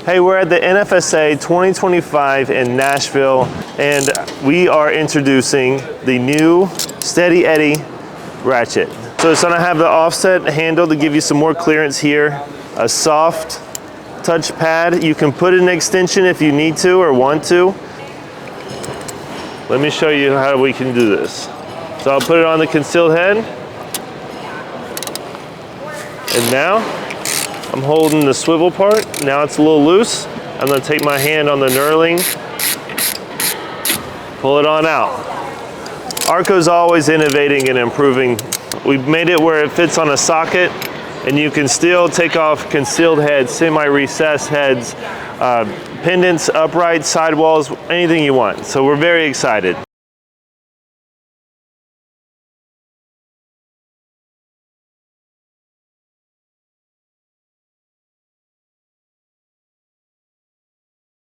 Hey, we're at the NFSA 2025 in Nashville, and we are introducing the new Steady Eddy Ratchet. So it's gonna have the offset handle to give you some more clearance here, a soft touch pad. You can put an extension if you need to or want to. Let me show you how we can do this. So I'll put it on the concealed head. And now I'm holding the swivel part. Now it's a little loose. I'm gonna take my hand on the knurling, pull it on out. ARGCO's always innovating and improving. We've made it where it fits on a socket, and you can still take off concealed heads, semi-recessed heads, pendants, upright, sidewalls, anything you want. So we're very excited.